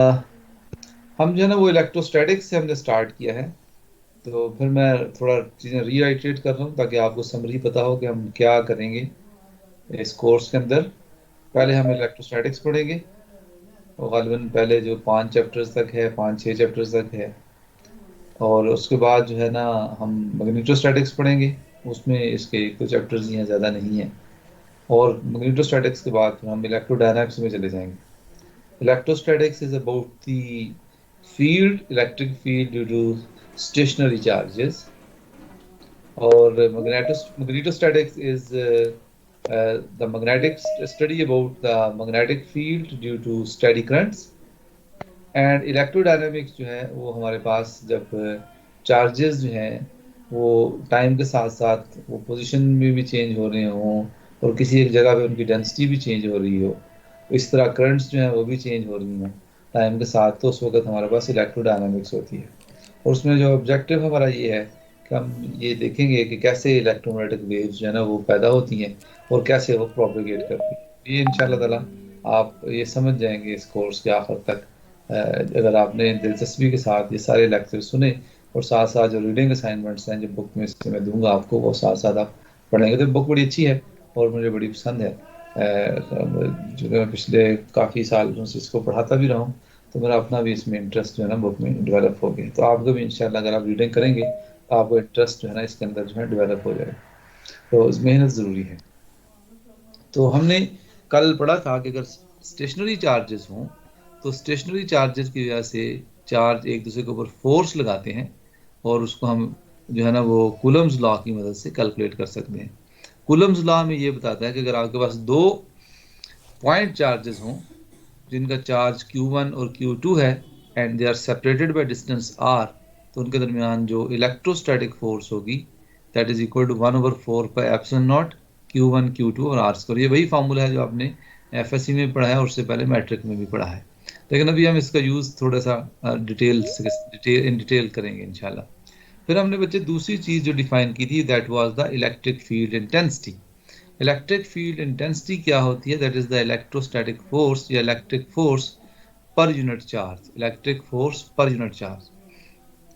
हम जो है ना वो इलेक्ट्रोस्टैटिक्स से हमने स्टार्ट किया है। तो फिर मैं थोड़ा चीज़ें रीआइट्रेट कर रहा हूँ ताकि आपको समरी पता हो कि हम क्या करेंगे इस कोर्स के अंदर। पहले हम इलेक्ट्रोस्टैटिक्स पढ़ेंगे और गालिबन पहले जो 5 चैप्टर्स तक है, 5-6 चैप्टर्स तक है। और उसके बाद जो है ना हम मैग्नेटोस्टैटिक्स पढ़ेंगे। उसमें इसके एक दो चैप्टर्स ही हैं, ज़्यादा नहीं है। और मैग्नेटोस्टैटिक्स के बाद फिर हम इलेक्ट्रोडायनामिक्स में चले जाएंगे। Electrostatics is about the field, electric field due to stationary charges, or magnetostatics is the magnetic study about the magnetic field due to steady currents. And electrodynamics जो है वो हमारे पास जब चार्जेस जो हैं वो टाइम के साथ साथ वो पोजीशन में भी चेंज हो रहे हों और किसी एक जगह पे उनकी डेंसिटी भी चेंज हो रही हो, इस तरह करंट्स जो हैं वो भी चेंज हो रही हैं टाइम के साथ, तो उस वक्त हमारे पास इलेक्ट्रोडायनामिक्स होती है। और उसमें जो ऑब्जेक्टिव हमारा ये है कि हम ये देखेंगे कि कैसे इलेक्ट्रोमैग्नेटिक वेव्स जो है ना वो पैदा होती हैं और कैसे वो प्रोपेगेट करती हैं। ये इंशाल्लाह ताला आप ये समझ जाएंगे इस कोर्स के आखिर तक। अगर आपने दिलचस्पी के साथ ये सारे लेक्चर सुने और साथ साथ जो रीडिंग असाइनमेंट्स हैं जो बुक में से मैं दूंगा आपको वो साथ साथ आप पढ़ेंगे, तो बुक बड़ी अच्छी है और मुझे बड़ी पसंद है। जो मैं पिछले काफ़ी सालों से इसको पढ़ाता भी रहा हूँ, तो मेरा अपना भी इसमें इंटरेस्ट जो है ना बुक में डेवलप हो गया। तो आपको भी इंशाल्लाह अगर आप रीडिंग करेंगे तो आपको इंटरेस्ट जो है ना इसके अंदर जो है डेवलप हो जाएगा। तो मेहनत ज़रूरी है। तो हमने कल पढ़ा था कि अगर स्टेशनरी चार्जेस हों तो स्टेशनरी चार्जेस की वजह से चार्ज एक दूसरे के ऊपर फोर्स लगाते हैं और उसको हम जो है ना वो कूलम्स लॉ की मदद से कैलकुलेट कर सकते हैं। कूलम्स लॉ में ये बताता है कि अगर आपके पास दो पॉइंट चार्जेस हों जिनका चार्ज Q1 और Q2 है and they are separated by distance r, तो उनके दरमियान जो इलेक्ट्रोस्टैटिक फोर्स होगी that is equal to 1/4 pi epsilon naught Q1 Q2 और r स्क्वायर। ये वही फार्मूला है जो आपने एफएससी में पढ़ा है और उससे पहले मैट्रिक में भी पढ़ा है, लेकिन अभी हम इसका यूज़ थोड़ा सा डिटेल करेंगे इंशाल्लाह। फिर हमने बच्चे दूसरी चीज़ जो डिफाइन की थी that was the electric field intensity. Electric field intensity क्या होती है? That is the electrostatic force या electric force per unit charge, electric force per unit charge.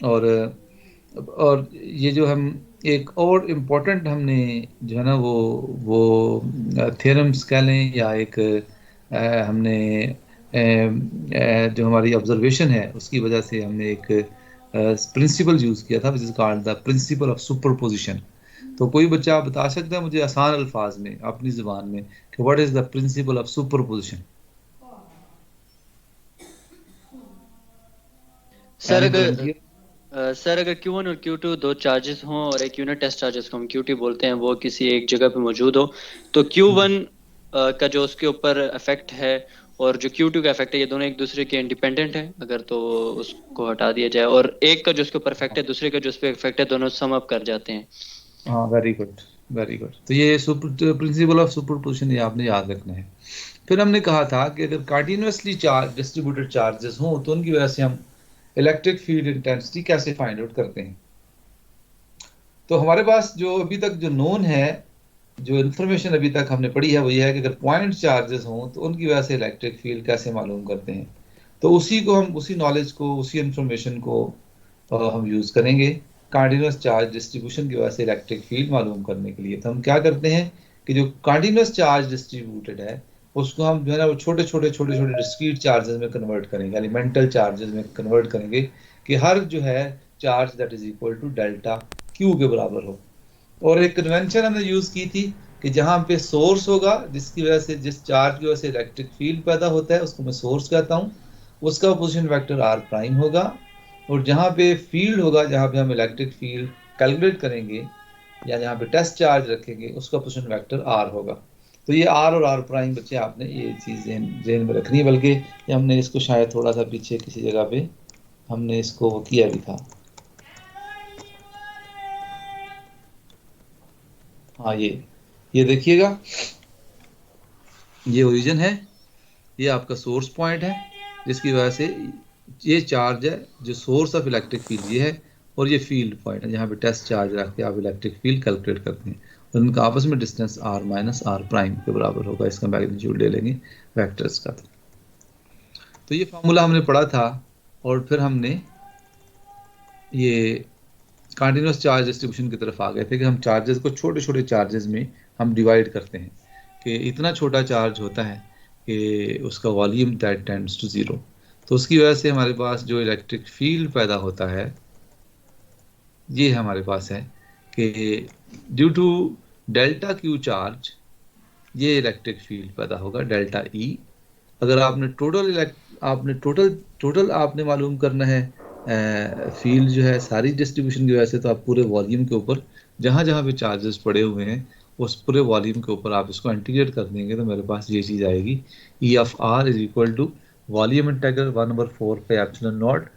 और ये जो हम एक और इम्पोर्टेंट हमने जो है ना वो थ्योरम्स कह लें या एक हमने जो हमारी ऑब्जर्वेशन है उसकी वजह से हमने एक प्रिंसिपल यूज़ किया था which is called the principle of superposition. तो कोई बच्चा बता सकता है मुझे आसान अल्फाज में अपनी ज़ुबान में कि what is the principle of superposition? Sir any अगर वॉलंटियर? सर अगर Q1 और Q2 दो चार्जेस हों और एक यूनिट टेस्ट चार्जेस को हम QT बोलते हैं, वो किसी एक जगह पे मौजूद हो, तो Q1 का जो उसके ऊपर इफेक्ट है और जो Q2 का इफेक्ट है, ये दोनों एक दूसरे के इंडिपेंडेंट है अगर तो उसको हटा दिया जाए, और एक का जो उसके ऊपर इफेक्ट है दूसरे का जो उस पर इफेक्ट है, दोनों सम अप कर जाते हैं। हाँ, वेरी गुड, वेरी गुड। तो ये सुपर प्रिंसिपल ऑफ सुपरपोजिशन ये आपने याद रखना है। फिर हमने कहा था कि अगर कंटिन्यूअसली चार्ज डिस्ट्रीब्यूटेड चार्जेस हों तो उनकी वजह से हम इलेक्ट्रिक फील्ड इंटेंसिटी कैसे फाइंड आउट करते हैं। तो हमारे पास जो अभी तक जो नोन है, जो इन्फॉर्मेशन अभी तक हमने पढ़ी है वो ये है कि अगर पॉइंट चार्जेस हों तो उनकी वजह से इलेक्ट्रिक फील्ड कैसे मालूम करते हैं। तो उसी को हम उसी नॉलेज को उसी इन्फॉर्मेशन को हम यूज़ करेंगे कंटिन्यूस चार्ज डिस्ट्रीब्यूशन की वजह से इलेक्ट्रिक फील्ड मालूम करने के लिए। तो हम क्या करते हैं कि जो कंटिन्यूस चार्ज डिस्ट्रीब्यूटेड है उसको हम जो है ना वो छोटे छोटे छोटे छोटे डिस्क्रीट चार्जेस में कन्वर्ट करेंगे, एलिमेंटल चार्जेस में कन्वर्ट करेंगे कि हर जो है charge that is equal to delta Q के बराबर हो। और एक कन्वेंशन हमने यूज़ की थी कि जहाँ पे सोर्स होगा जिसकी वजह से जिस चार्ज की वजह से इलेक्ट्रिक फील्ड पैदा होता है उसको मैं सोर्स कहता हूँ, उसका पोजीशन वेक्टर आर प्राइम होगा। और जहाँ पे फील्ड होगा, जहाँ पे हम इलेक्ट्रिक फील्ड कैलकुलेट करेंगे या जहाँ पे टेस्ट चार्ज रखेंगे उसका पोजीशन वेक्टर आर होगा। तो ये आर और आर प्राइम बच्चे आपने ये चीज़ जेन में रखनी है, बल्कि ये हमने इसको शायद थोड़ा सा पीछे किसी जगह पे हमने इसको वो किया भी था। हाँ, ये देखिएगा, ये ओरिजिन है, ये आपका सोर्स पॉइंट है जिसकी वजह से ये चार्ज है जो सोर्स ऑफ इलेक्ट्रिक फील्ड ये है, और ये फील्ड पॉइंट है जहाँ पे टेस्ट चार्ज रख के आप इलेक्ट्रिक फील्ड कैलकुलेट करते हैं। और उनका आपस में distance r minus R prime के बराबर होगा, इसका मैग्नीट्यूड ले लेंगे वेक्टर्स का। तो ये फार्मूला हमने पढ़ा था, और फिर हमने ये कंटिन्यूस चार्ज डिस्ट्रीब्यूशन की तरफ आ गए थे कि हम चार्जेस को छोटे छोटे चार्जेस में हम डिवाइड करते हैं, कि इतना छोटा चार्ज होता है कि उसका volume that tends to zero. तो उसकी वजह से हमारे पास जो इलेक्ट्रिक फील्ड पैदा होता है, ये हमारे पास है कि due to delta Q charge ये इलेक्ट्रिक फील्ड पैदा होगा, डेल्टा ई। अगर आपने टोटल आपने मालूम करना है फील्ड जो है सारी डिस्ट्रीब्यूशन की वजह से, तो आप पूरे वॉल्यूम के ऊपर जहाँ जहाँ पे चार्जेस पड़े हुए हैं उस पूरे वॉल्यूम के ऊपर आप इसको इंटीग्रेट कर देंगे, तो मेरे पास ये चीज़ आएगी, E of R is equal to volume integral 1/4 pi epsilon naught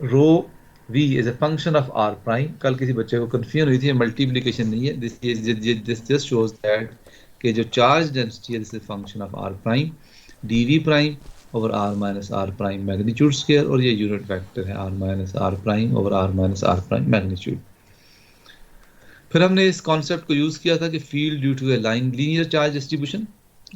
rho v is a function of r prime. कल किसी बच्चे को कंफ्यूजन हुई थी, मल्टीप्लिकेशन नहीं है, दिस जस्ट शोज दैट कि जो चार्ज डेंसिटी है this is function of r prime dv prime over r minus r prime magnitude square, और ये यूनिट वेक्टर है r minus r prime over r minus r prime magnitude. फिर हमने इस concept को यूज़ किया था कि field due to a line linear charge distribution,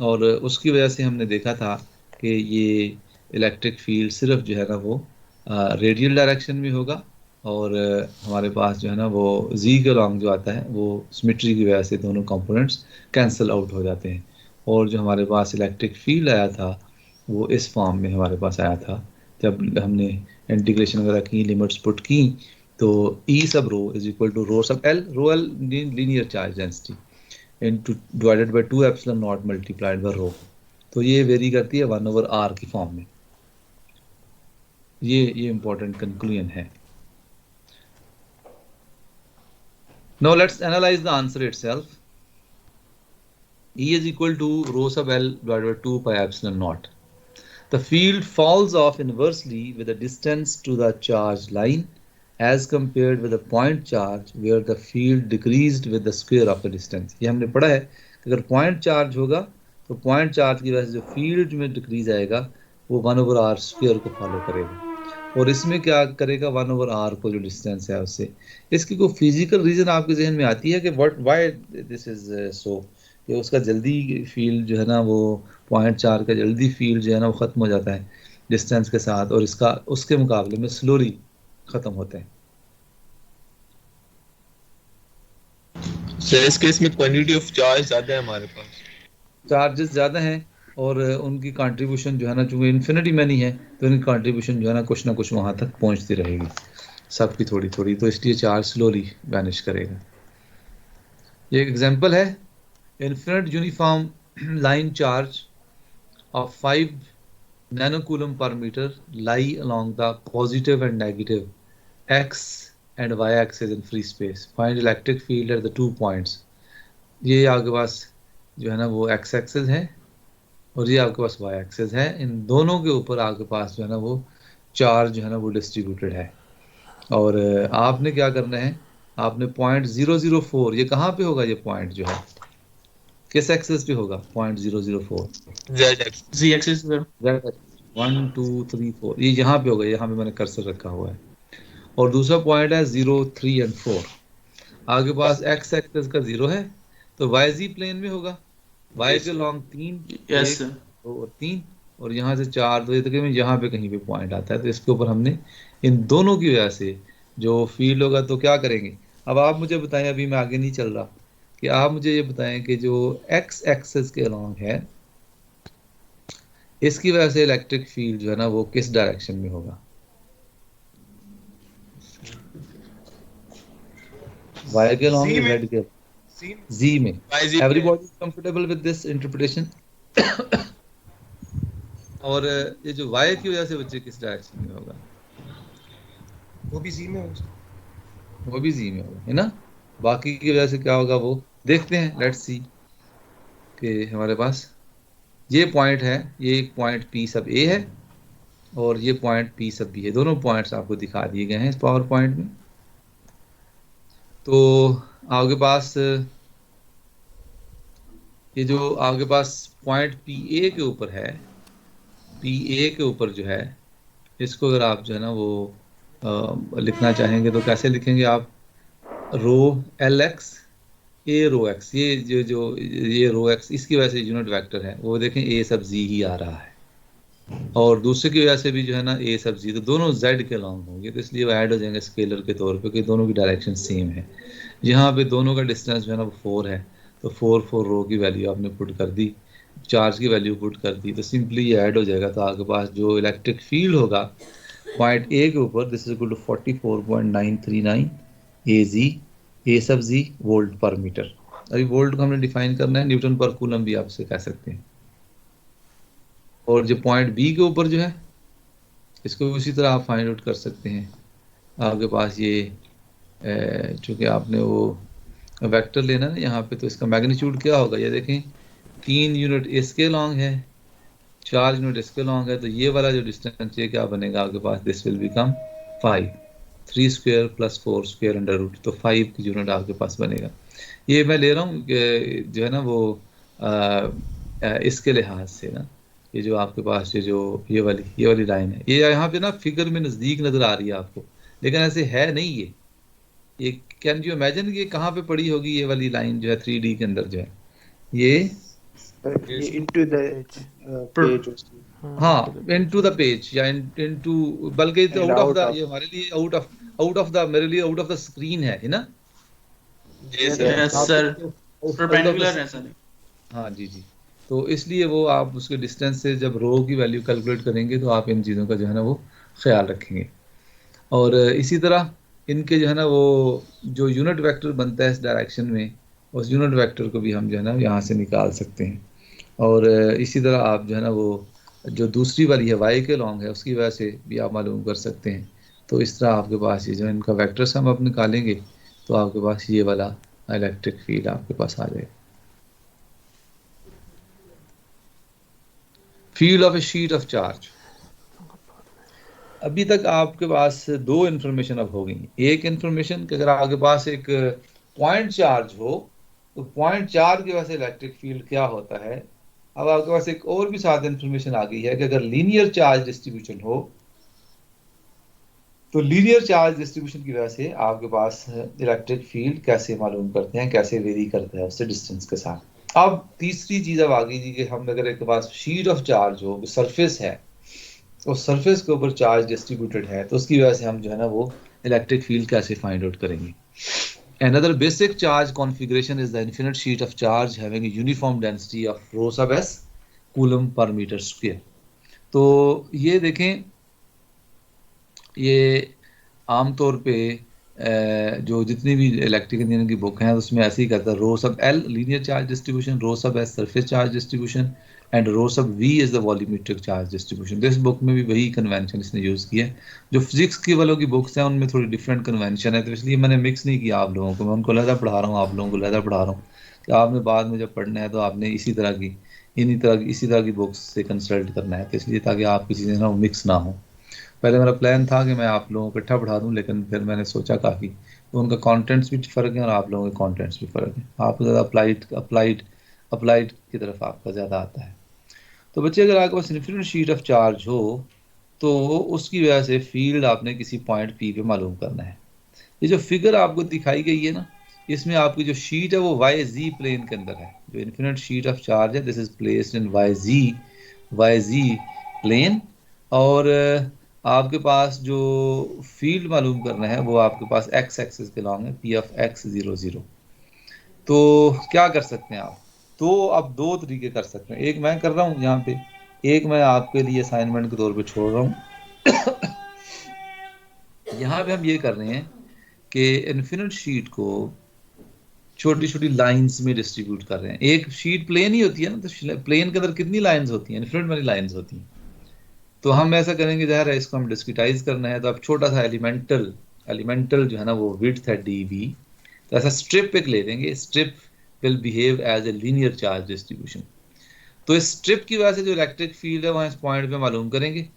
और उसकी वजह से हमने देखा था कि ये इलेक्ट्रिक फील्ड सिर्फ जो है ना वो रेडियल डायरेक्शन में होगा, और हमारे पास जो है ना वो जी के लॉन्ग जो आता है वो सिमेट्री की वजह से दोनों कंपोनेंट्स कैंसिल आउट हो जाते हैं, और जो हमारे पास इलेक्ट्रिक फील्ड आया था वो इस फॉर्म में हमारे पास आया था। जब हमने इंटीग्रेशन वगैरह की, लिमिट्स पुट की, तो E sub rho is equal to rho sub L, rho L linear charge density into divided by 2 epsilon not multiplied by rho. तो ये वेरी करती है 1/r की फॉर्म में। ये इंपॉर्टेंट कंक्लूजन है। Now let's analyse the answer itself. E is equal to rho sub L divided by 2 pi epsilon naught. The field falls off inversely with the distance to the charge line as compared with the point charge where the field decreased with the square of the distance. ये हमने पढ़ा है कि अगर point charge होगा तो point charge की वजह से जो फील्ड में डिक्रीज आएगा वो 1/r स्क्वायर को फॉलो करेगा, और इसमें क्या करेगा 1/r को जो डिस्टेंस है उससे। इसकी कोई फिजिकल रीजन आपके जहन में आती है कि what why this is so, कि उसका जल्दी फील्ड जो है ना वो पॉइंट चार्ज का जल्दी फील्ड जो है ना वो ख़त्म हो जाता है डिस्टेंस के साथ, और इसका उसके मुकाबले में स्लोली ख़त्म होता है। सर इस केस में क्वांटिटी ऑफ चार्ज ज़्यादा है हमारे पास, चार्जेस ज़्यादा हैं, और उनकी कंट्रीब्यूशन जो है ना चूँकि इन्फिनिटी में नहीं है, तो उनकी कंट्रीब्यूशन जो है ना कुछ वहाँ तक पहुँचती रहेगी सबकी थोड़ी थोड़ी, तो इसलिए चार्ज स्लोली वैनिश करेगा। ये एक एग्जांपल है, infinite uniform line charge of 5 nanocoulomb per meter lie along the positive and negative x and y axis in free space. Find electric field at the 2 points. ये आपके पास जो है ना वो x axis है, और ये आपके पास y axis है। इन दोनों के ऊपर आपके पास जो है ना वो चार्ज जो है ना वो डिस्ट्रीब्यूटेड है, और आपने क्या करना है, आपने पॉइंट 004, ये कहाँ पे होगा, ये पॉइंट जो है किस एक्सिस पे होगा, 0.004 z एक्सिस पर, 1 2 3 4, ये यहाँ पे होगा, यहाँ पे मैंने कर्सर रखा हुआ है। और दूसरा पॉइंट है 0 3 और 4, आगे पास x एक्सिस का 0 है तो yz प्लेन में होगा, y के लॉन्ग 3 यस 2 और 3, और यहाँ से 4 तो ये तकरीबन यहाँ पे कहीं पे पॉइंट आता है। तो इसके ऊपर हमने इन दोनों की वजह से जो फील्ड होगा तो क्या करेंगे। अब आप मुझे बताएं, अभी मैं आगे नहीं चल रहा, कि आप मुझे ये बताएं कि जो x एक्सिस के अलॉन्ग है इसकी वजह से इलेक्ट्रिक फील्ड जो है ना वो किस डायरेक्शन में होगा। y के अलॉन्ग या z के, z में। Everybody comfortable with this interpretation. और ये जो y की वजह से बच्चे किस डायरेक्शन में होगा, वो भी जी में होगा, वो भी z में होगा, है ना। बाकी की वजह से क्या होगा वो देखते हैं, लेट्स सी। कि हमारे पास ये पॉइंट है, ये एक पॉइंट P सब A है, और ये पॉइंट P सब B है। दोनों पॉइंट्स आपको दिखा दिए गए हैं इस पावर पॉइंट में। तो आपके पास ये जो आपके पास पॉइंट PA के ऊपर है, PA के ऊपर जो है, इसको अगर आप जो है ना वो लिखना चाहेंगे तो कैसे लिखेंगे आप, रो LX A रो x, ये रो x, इसकी वजह से यूनिट वेक्टर है वो देखें A सब Z ही आ रहा है। और दूसरे की वजह से भी जो है ना ए सब जी, तो दोनों जेड के लॉन्ग होंगे, तो इसलिए वो ऐड हो जाएंगे स्केलर के तौर पे कि दोनों की डायरेक्शन सेम है। यहाँ पे दोनों का डिस्टेंस जो है ना वो 4 है, तो 4 रो की वैल्यू आपने पुट कर दी, चार्ज की वैल्यू पुट कर दी, तो सिंपली ये ऐड हो जाएगा। तो आपके पास जो इलेक्ट्रिक फील्ड होगा पॉइंट ए के ऊपर, दिस इज इक्वल टू 44.939 ए जी, ए सब जी वोल्ट पर मीटर। अभी वोल्ट को हमने डिफाइन करना है, न्यूटन पर कूलम भी आपसे कह सकते हैं। और जो पॉइंट बी के ऊपर जो है, इसको उसी तरह आप फाइंड आउट कर सकते हैं। आपके पास ये चूंकि आपने वो वेक्टर लेना है यहाँ पे, तो इसका मैग्नीट्यूड क्या होगा, ये देखें 3 यूनिट इसके लॉन्ग है, 4 यूनिट इसके लॉन्ग है, तो ये वाला जो डिस्टेंस ये क्या बनेगा आपके पास, this will become 5, 3 square plus 4 square under root, तो 5 की यूनिट आपके पास बनेगा। ये मैं ले रहा हूँ जो है ना वो इसके लिहाज से ना, ये जो आपके पास ये वाली लाइन है, ये यहाँ पे ना फिगर में नज़दीक नज़र आ रही है आपको, लेकिन ऐसे है नहीं ये कैन यू इमेजिन कि कहाँ पे पड़ी होगी ये वाली लाइन जो है 3D के अंदर जो है ये, ये into the page उसकी हाँ इनटू द पेज या इनटू, बल्कि तो and out of out the, of ये हमारे लिए आउट ऑफ द, मेरे लिए आउट ऑफ द स्क्रीन है ना। Yes, sir. यस आप सर, आउट ऑफ परपेंडिकुलर है द, सर। हाँ जी जी, तो इसलिए वो आप उसके डिस्टेंस से जब रो की वैल्यू कैलकुलेट करेंगे तो आप इन चीज़ों का जो है ना वो ख्याल रखेंगे। और इसी तरह इनके जो है ना वो जो यूनिट वेक्टर बनता है इस डायरेक्शन में, उस यूनिट वेक्टर को भी हम जो है ना यहाँ से निकाल सकते हैं। और इसी तरह आप जो है ना वो जो दूसरी वाली है वाई के लॉन्ग है, उसकी वजह से भी आप मालूम कर सकते हैं। तो इस तरह आपके पास ये जो इनका वेक्टर्स हम अब निकालेंगे, तो आपके पास ये वाला इलेक्ट्रिक फील्ड आपके पास आ जाएगा। Field of A sheet of charge, अभी तक आपके पास दो इन्फॉर्मेशन अब हो गई। एक इन्फॉर्मेशन कि अगर आपके पास एक पॉइंट चार्ज हो तो पॉइंट चार्ज की वजह से इलेक्ट्रिक फील्ड क्या होता है। अब आपके पास एक और भी साथ इन्फॉर्मेशन आ गई है कि अगर लीनियर चार्ज डिस्ट्रीब्यूशन हो तो लीनियर चार्ज डिस्ट्रीब्यूशन की वजह से आपके पास इलेक्ट्रिक फील्ड कैसे मालूम करते हैं, कैसे वेरी करता है उससे डिस्टेंस के साथ। अब तीसरी चीज अब आ गई थी कि हम अगर एक पास शीट ऑफ चार्ज हो, सरफेस है, उस सरफेस के ऊपर चार्ज डिस्ट्रीब्यूटेड है, तो उसकी वजह से हम जो है ना वो इलेक्ट्रिक फील्ड कैसे फाइंड आउट करेंगे। Another basic charge configuration is the infinite sheet of charge having a uniform density of rho sub s coulomb per meter square। तो ये देखें, ये आमतौर पे जो जितनी भी इलेक्ट्रिक इंजीनियरिंग की बुक हैं उसमें ऐसे ही करता है, rho sub L linear charge distribution, rho sub S surface charge distribution and rho sub V is the volumetric charge distribution. तो इस बुक में भी वही कन्वेंशन इसने यूज़ किया है। जो फिजिक्स की वालों की बुक्स हैं उनमें थोड़ी डिफरेंट कन्वेंशन है, तो इसलिए मैंने मिक्स नहीं किया आप लोगों को, मैं उनको अलहदा पढ़ा रहा हूँ, आप लोगों को अलहदा पढ़ा रहा हूँ कि आपने बाद में जब पढ़ना है तो आपने इसी तरह की बुक्स से कंसल्ट करना है, तो इसलिए ताकि आपकी चीज़ें ना मिक्स ना हो। पहले मेरा प्लान था कि मैं आप लोगों को इकट्ठा पढ़ा दूं, लेकिन फिर मैंने सोचा काफ़ी तो उनका कंटेंट्स भी फ़र्क है और आप लोगों के कंटेंट्स भी फ़र्क है, आपको ज़्यादा अप्लाइड की तरफ आपका ज़्यादा आता है। तो बच्चे अगर आपके पास इन्फिनिट शीट ऑफ चार्ज हो तो उसकी वजह से फील्ड आपने किसी पॉइंट पी पे मालूम करना है। ये जो फिगर आपको दिखाई गई है ना, इसमें आपकी जो शीट है वो वाई जी प्लेन के अंदर है। जो इन्फिनिट शीट ऑफ चार्ज है this is placed in Y Z plane, और आपके पास जो फील्ड मालूम करना है वो आपके पास एक्स एक्सिस के लॉन्ग है, पी ऑफ एक्स 0 0। तो क्या कर सकते हैं आप, तो आप दो तरीके कर सकते हैं, एक मैं कर रहा हूँ यहाँ पे, एक मैं आपके लिए असाइनमेंट के तौर पे छोड़ रहा हूँ। यहाँ पे हम ये कर रहे हैं कि इन्फिनिट शीट को छोटी छोटी लाइंस में डिस्ट्रीब्यूट कर रहे हैं। एक शीट प्लेन ही होती है ना, तो प्लेन के अंदर कितनी लाइंस होती हैं, इन्फिनिट वाली लाइंस होती हैं। तो हम ऐसा करेंगे, ज़ाहिर है इसको हम डिस्क्रिटाइज करना है, तो आप छोटा सा एलिमेंटल जो है ना वो विड्थ है dv, तो ऐसा स्ट्रिप एक ले लेंगे, strip will behave as a linear charge distribution. तो इस स्ट्रिप की वजह से जो इलेक्ट्रिक फील्ड है वहाँ इस पॉइंट पे मालूम करेंगे।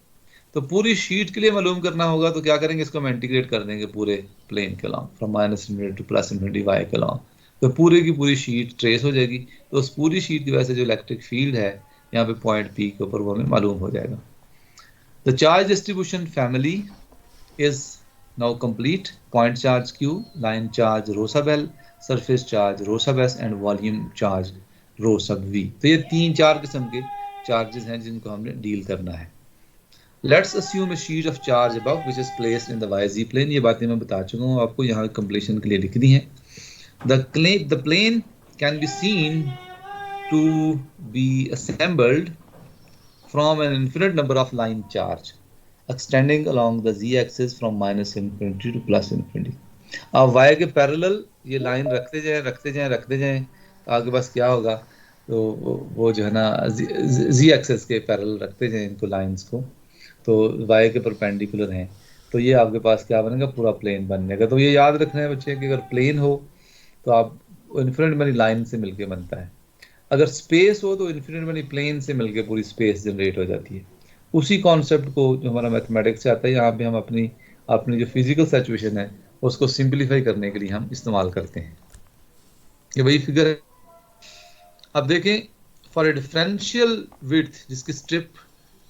तो पूरी शीट के लिए मालूम करना होगा तो क्या करेंगे, इसको हम इंटीग्रेट कर देंगे पूरे प्लेन के along, from minus infinity to plus infinity Y के अलॉन्ग, तो पूरी की पूरी शीट ट्रेस हो जाएगी। तो उस पूरी शीट की वजह से जो इलेक्ट्रिक फील्ड है यहाँ पे पॉइंट पी के ऊपर वो हमें मालूम हो जाएगा। The charge distribution family is now complete. Point charge Q, line charge rho sub L, surface charge rho sub S and volume charge rho sub V। तो ये 3-4 किस्म के चार्जेस हैं जिनको हमने डील करना है। Let's assume a sheet of charge above which is placed in the YZ plane. ये बातें मैं बता चुका हूँ आपको, यहाँ कंप्लीशन के लिए लिखनी है। The plane can be seen to be assembled from an infinite number of line charge extending along the z-axis from minus infinity to plus infinity। अब y के पैरेलल ये लाइन रखते जाएं रखते जाएं रखते जाएं, तो आपके पास क्या होगा, तो वो जो है ना z एक्सिस के पैरेलल रखते जाएं इनको लाइंस को, तो y के परपेंडिकुलर हैं, तो ये आपके पास क्या बनेगा, पूरा प्लेन बन जाएगा। तो ये याद रखना है बच्चे कि अगर प्लेन हो तो आप इन्फिनिट मनी लाइन से मिलके बनता है, अगर स्पेस हो तो इन्फिनिट मनी प्लेन से मिलके पूरी स्पेस जनरेट हो जाती है। उसी कॉन्सेप्ट को जो हमारा मैथमेटिक्स से आता है, यहाँ पे हम अपनी अपनी जो फिजिकल सिचुएशन है उसको सिंपलीफाई करने के लिए हम इस्तेमाल करते हैं। ये वही फिगर है। अब देखें, फॉर ए डिफरेंशियल विड्थ जिसकी स्ट्रिप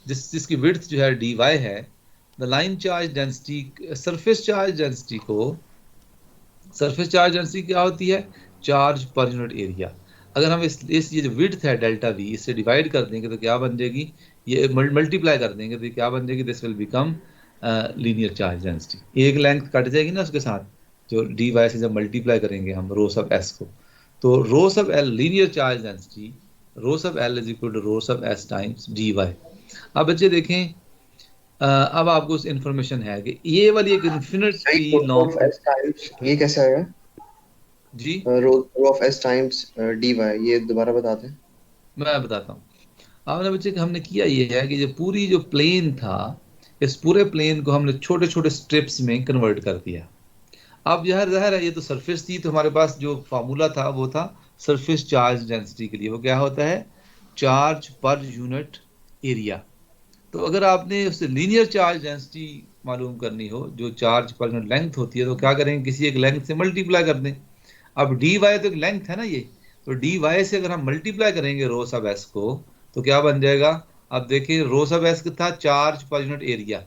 जिसकी विड्थ जो है dy है, the line charge density surface charge density क्या होती है, चार्ज पर यूनिट एरिया। अगर हम इस ये जो विड्थ है डेल्टा वी, इससे डिवाइड कर देंगे तो क्या बन जाएगी, ये मल्टीप्लाई कर देंगे तो क्या बन जाएगी, this will become linear charge density. एक लेंथ कट जाएगी ना उसके साथ, जो डी वाई से जब मल्टीप्लाई करेंगे हम रो सब एस को, तो rho sub L linear charge density, row sub L is equal to rho sub S times D Y. अब बच्चे देखें, अब आपको उस इंफॉर्मेशन है कि ये वाली एक इन्फिनिटी लॉन्ग, ये कैसे आएगा जी rho of S times D Y, ये दोबारा बताते हैं। मैं बताता हूँ आपने बच्चे कि हमने किया ये है कि जो पूरी जो प्लेन था, इस पूरे प्लेन को हमने छोटे छोटे स्ट्रिप्स में कन्वर्ट कर दिया। अब यह ज़ाहिर है ये तो सरफेस थी, तो हमारे पास जो फार्मूला था वो था सरफेस चार्ज डेंसिटी के लिए, वो क्या होता है, चार्ज पर यूनिट एरिया। तो अगर आपने उससे लीनियर चार्ज डेंसिटी मालूम करनी हो, जो चार्ज पर यूनिट लेंथ होती है, तो क्या करेंगे, किसी एक लेंथ से मल्टीप्लाई कर दें। अब डी वाई तो एक लेंथ है ना ये, तो डी वाई से अगर हम मल्टीप्लाई करेंगे रो सब एस को, तो क्या बन जाएगा, अब देखिए रो सब एस था चार्ज पर यूनिट एरिया,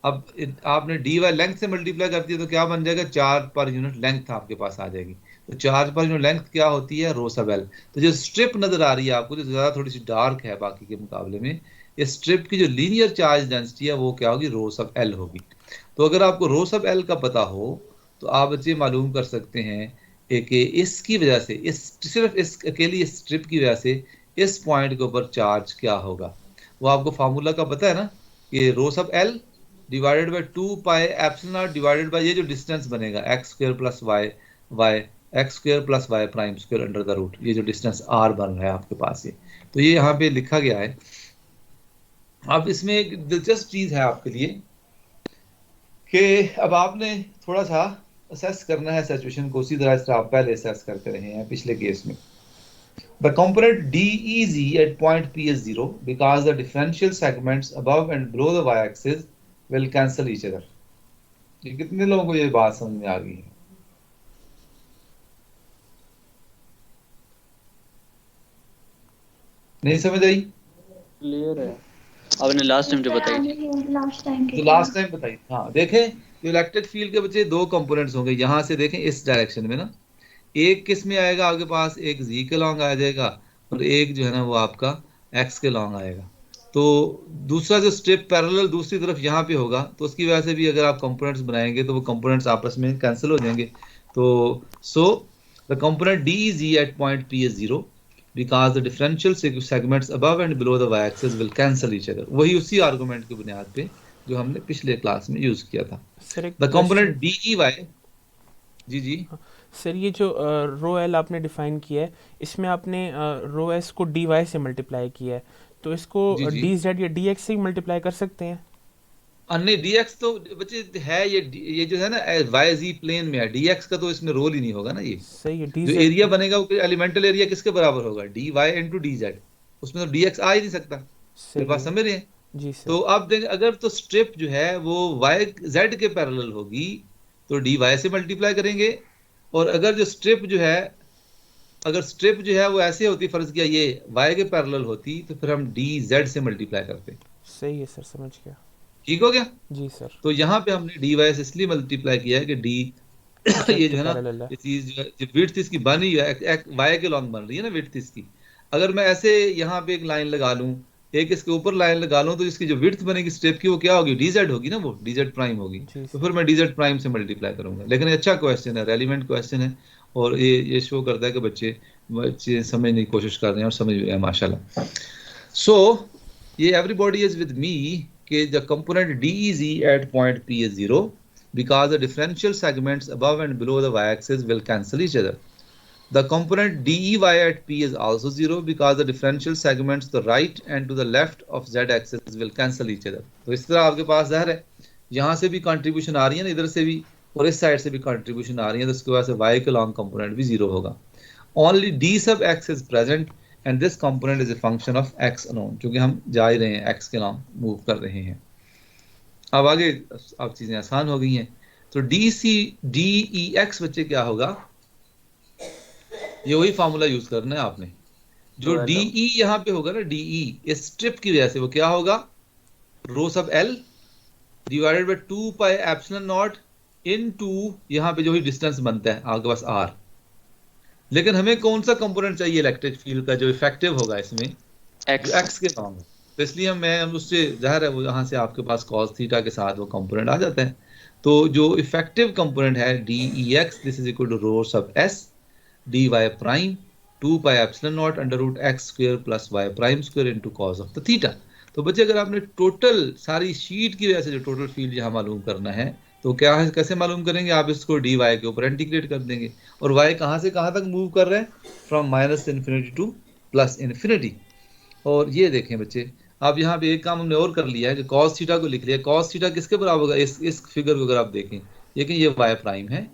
अब आपने डी वाई लेंथ से मल्टीप्लाई कर दिया तो क्या बन जाएगा, चार्ज पर यूनिट लेंथ आपके पास आ जाएगी। तो चार्ज पर यूनिट लेंथ क्या होती है, रो सब एल। तो जो स्ट्रिप नजर आ रही है आपको, जो ज़्यादा थोड़ी सी डार्क है बाकी के मुकाबले में, इस स्ट्रिप की जो लीनियर चार्ज डेंसिटी है वो क्या होगी, रो सब एल होगी। तो अगर आपको रो सब एल का पता हो तो आप बच्चे मालूम कर सकते हैं कि इसकी वजह से, इस सिर्फ इस अकेली स्ट्रिप की वजह से इस पॉइंट के ऊपर चार्ज क्या होगा। वो आपको फार्मूला का पता है ना, कि rho sub L divided by 2 pi epsilon naught divided by ये जो डिस्टेंस बनेगा X square plus Y X square plus Y prime square under the root, ये जो डिस्टेंस आर बन रहा है आपके पास ये, तो ये यहाँ पे लिखा गया है। अब इसमें एक दिलचस्प चीज है आपके लिए कि अब आपने थोड़ा सा असेस करना है सिचुएशन को, उसी तरह से आप पहले असेस करते रहे हैं पिछले केस में। The component DEZ at point P is 0 because the differential segments above and below the y-axis will cancel each other। ये कितने लोगों को ये बात समझ में आ गई है? नहीं समझ आई? क्लियर है, आपने लास्ट टाइम जो बताई थी, लास्ट टाइम बताई। हाँ देखें, जो इलेक्ट्रिक फील्ड के बच्चे दो कंपोनेंट्स होंगे, यहाँ से देखें इस डायरेक्शन में ना, एक किस में आएगा आपके पास, एक जी के लॉन्ग आ जाएगा और एक जो है ना वो आपका एक्स के लॉन्ग आएगा। तो दूसरा जो स्ट्रिप पैरेलल दूसरी तरफ यहाँ पे होगा, तो उसकी वजह से भी अगर आप कंपोनेंट्स बनाएंगे तो वो कंपोनेंट्स आपस में कैंसिल हो जाएंगे। तो so the component D is at point P is 0 because the differential segments above and below the Y axis will cancel each other. वही उसी आर्गुमेंट की बुनियाद पे जो हमने पिछले क्लास में यूज किया था। The component D E Y, जी जी सर, ये जो रो एल आपने डिफाइन किया है, इसमें आपने रो एस को डी वाई से मल्टीप्लाई किया है, तो इसको डी जेड या डी एक्स से मल्टीप्लाई कर सकते हैं? नहीं, डी एक्स तो बच्चे है ये जो है ना वाई जी प्लेन में है, डी एक्स का तो इसमें रोल ही नहीं होगा ना। ये सही है, जो एरिया बनेगा वो एलिमेंटल एरिया किसके बराबर होगा, D Y into D Z, उसमें तो डी एक्स आ ही नहीं सकता। मेरे पास समझ रहे हैं? जी सर। तो आप देखें, अगर तो स्ट्रिप जो है वो वाई जेड के पैरेलल होगी तो डी वाई से मल्टीप्लाई करेंगे, और अगर जो स्ट्रिप जो है, अगर स्ट्रिप जो है वो ऐसे होती, फर्ज किया ये y के पैरेलल होती, तो फिर हम dz से मल्टीप्लाई करते। सही है सर, समझ गया। ठीक हो गया? जी सर। तो यहाँ पे हमने dy से इसलिए मल्टीप्लाई किया है कि d ये जो है ना, ये चीज जो है विड्थ इसकी बनी है y के लॉन्ग बन रही है ना विड्थ इसकी। अगर मैं ऐसे यहाँ पे एक लाइन लगा लूं एक इसके ऊपर लाइन लगा लूं तो इसकी जो विड्थ बनेगी स्ट्रिप की वो क्या होगी, डीजेड होगी ना, वो डीजेड प्राइम होगी। जी तो फिर मैं डीजेड प्राइम से मल्टीप्लाई करूंगा। लेकिन ये अच्छा क्वेश्चन है, रेलिवेंट क्वेश्चन है, और ये शो करता है कि बच्चे बच्चे समझने की कोशिश कर रहे हैं और समझ रहे हैं माशाल्लाह। सो ये एवरीबॉडी इज विद मी कि the component D is E at point P is 0 because the differential segments above and below the y-axis will cancel each other. The component DEY at P is also 0 because the differential segments to the right and to the left of z-axis will cancel each other. तो इस तरह आपके पास ज़ाहिर है यहाँ से भी contribution आ रही है ना, इधर से भी और इस साइड से भी कंट्रीब्यूशन आ रही है, तो उसके वजह से y के लॉन्ग कंपोनेंट भी 0 होगा। Only D sub x is present and this component is a function of x alone, क्योंकि हम जा ही रहे हैं x के नाम मूव कर रहे हैं। अब आगे अब चीजें आसान हो गई हैं। तो DEX बच्चे क्या होगा, ये वही फार्मूला यूज करना है आपने। जो DE यहाँ पे होगा ना, DE इस स्ट्रिप की वजह से वो क्या होगा, रो sub L divided by 2 pi epsilon naught into यहाँ पे जो ही डिस्टेंस बनता है आपके पास R। लेकिन हमें कौन सा कंपोनेंट चाहिए इलेक्ट्रिक फील्ड का जो इफेक्टिव होगा इसमें, एक्स के नाम है। तो इसलिए हम उससे ज़ाहिर है वो यहाँ से आपके पास cos थीटा के साथ वो कंपोनेंट आ जाता है। तो जो इफेक्टिव कंपोनेंट है DEX, this is equal to rho sub S dy prime 2 pi epsilon not under root x square plus y prime square into cos of the theta. तो बच्चे अगर आपने टोटल सारी शीट की वजह से जो टोटल फील्ड यहाँ मालूम करना है तो क्या है, कैसे मालूम करेंगे, आप इसको dy के ऊपर इंटीग्रेट कर देंगे। और y कहाँ से कहाँ तक मूव कर रहे हैं, from minus infinity to plus infinity. और ये देखें बच्चे, अब यहाँ पे एक काम हमने और कर लिया है कि cos थीटा को लिख लिया। cos थीटा किसके बराबर होगा, इस फिगर को अगर आप देखें, लेकिन ये y प्राइम है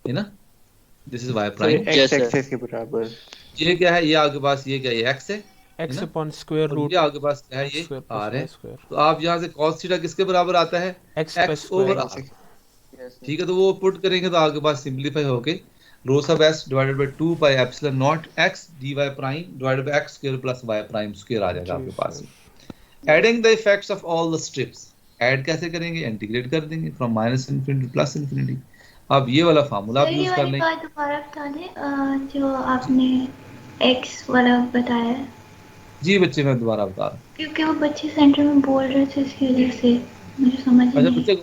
ना, this is y prime, x axis के बराबर। ये क्या है, ये आपके पास ये क्या है, x है, x अपॉन स्क्वायर और रूट ये आपके पास क्या है, ये स्क्वायर r है। स्क्वायर तो आप यहाँ से cos थीटा किसके बराबर आता है, x ओवर r। ठीक है, तो वो पुट करेंगे तो आपके पास सिंपलीफाई होके rho sub s divided by 2 pi epsilon not x dy prime divided by x square plus y prime square आ जाएगा आपके पास। Adding the effects of all the strips, add कैसे करेंगे, इंटीग्रेट कर देंगे from minus infinity to plus infinity. अब ये वाला फार्मूला आप यूज कर लें। दोबारा बता दें जो आपने x वाला बताया है। जी बच्चे मैं दोबारा बता रहा हूँ, क्योंकि वो बच्चे सेंटर में बोल रहे थे, इसकी वजह से मुझे समझ अच्छा नहीं। बच्चे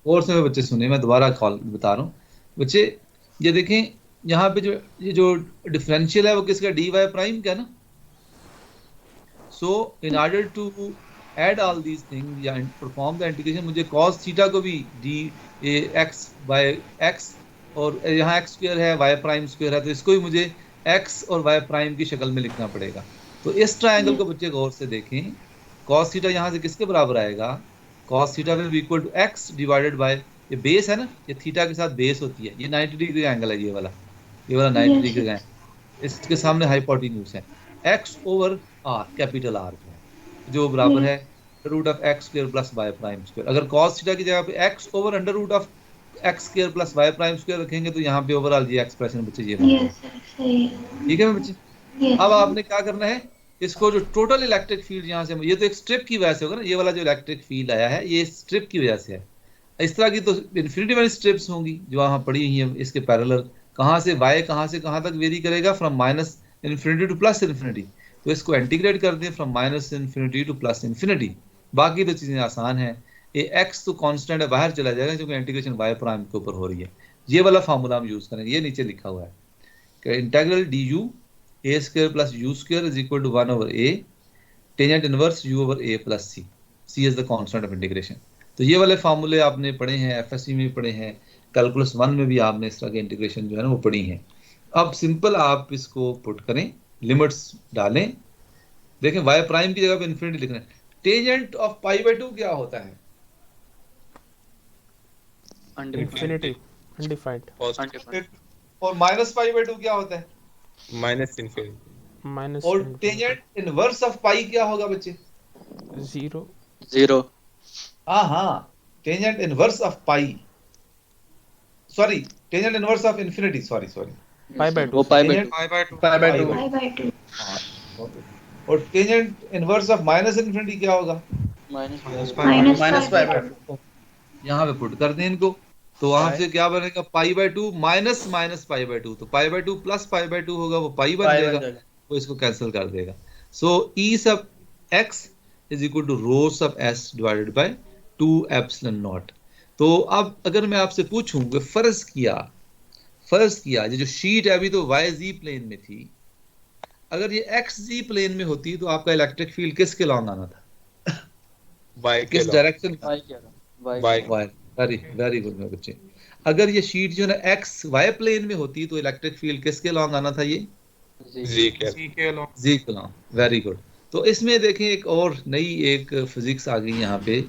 और से बच्चे सुने, मैं दोबारा कॉल बता रहा हूँ बच्चे। ये देखें यहाँ पे जो डिफरेंशियल है वो किसका, dy प्राइम का ना। So in order to add all these things या परफॉर्म द इंटीग्रेशन, मुझे cos थीटा को भी x बाय x और यहाँ x स्क्वायर है, y प्राइम स्क्वायर है, तो इसको भी मुझे x और y प्राइम की शक्ल में लिखना पड़ेगा। तो इस ट्रायंगल को बच्चे गौर से देखें, cos थीटा यहाँ से किसके बराबर आएगा, cos theta will be equal to x divided by, ये बेस है ना, ये थीटा के साथ बेस होती है, ये 90 डिग्री का एंगल है, ये वाला 90 डिग्री का एंगल, इसके सामने हाइपोटेन्यूज है, x over r capital R जो बराबर है root of x square plus y prime square. अगर cos थीटा की जगह पे x over under root of x square plus y prime square रखेंगे तो यहाँ पे ओवरऑल ये एक्सप्रेशन बच्चे ये ठीक है बच्चे। अब आपने क्या करना है, इसको जो टोटल इलेक्ट्रिक फील्ड यहाँ से, ये तो एक स्ट्रिप की वजह से होगा ना, ये वाला जो इलेक्ट्रिक फील्ड आया है ये स्ट्रिप की वजह से है। इस तरह की तो इन्फिनिटी वाली स्ट्रिप्स होंगी जो वहाँ पड़ी हुई है इसके पैरेलल, कहाँ से y कहाँ से कहाँ तक वेरी करेगा, from minus infinity to plus infinity. तो इसको इंटीग्रेट कर दें from minus infinity to plus infinity. बाकी तो चीज़ें आसान हैं, ये x तो कांस्टेंट है, बाहर चला जाएगा क्योंकि इंटीग्रेशन y प्राइम के ऊपर हो रही है। ये वाला फार्मूला हम यूज़ करेंगे, ये नीचे लिखा हुआ है कि integral du a square plus u square is equal to 1 over a tangent inverse u over a plus c, c is the constant of integration. तो ये वाले फार्मूले आपने पढ़े हैं, एफएससी में पढ़े हैं, कैलकुलस 1 में भी आपने इस तरह के इंटीग्रेशन जो है ना वो पढ़ी हैं। अब सिंपल आप इसको पुट करें, लिमिट्स डालें, देखें y प्राइम की जगह पे इन्फिनिटी लिखना है। टेंजेंट ऑफ पाई बाय 2 क्या होता है, इन्फिनिटी अनडिफाइंड, और माइनस पाई बाय 2 क्या होता है, माइनस इन्फिनिटी। माइनस, और टेंजेंट इनवर्स ऑफ पाई क्या होगा बच्चे, जीरो। हाँ tangent inverse of pi, sorry tangent inverse of infinity, sorry pi by 2, वो पाई बाय हाँ, और tangent inverse of minus infinity क्या होगा, माइनस पाई बाय 2। यहाँ पे पुट कर दें इनको, तो वहां से क्या बनेगा, pi by 2 minus minus pi by 2, तो pi by 2 plus pi by 2 होगा, वो पाई बन जाएगा, तो इसको कैंसिल कर देगा। सो ई सब x is equal to rho sub s divided by 2 epsilon not. तो अब अगर मैं आपसे पूछूं कि फर्ज किया ये जो शीट है अभी तो yz प्लेन में थी, अगर ये xz प्लेन में होती तो आपका इलेक्ट्रिक फील्ड किसके लॉन्ग आना था, y के किस लॉन्ग, डायरेक्शन का? y कह रहा हूँ, y y कह रहा हूँ। वेरी वेरी गुड मेरे बच्चे। अगर ये शीट जो है ना एक्स वाई प्लेन में होती तो इलेक्ट्रिक फील्ड किसके लॉन्ग आना था, ये z के जी के लॉन्ग। Very good. तो इसमें देखें एक और नई एक फिजिक्स आ गई यहाँ पे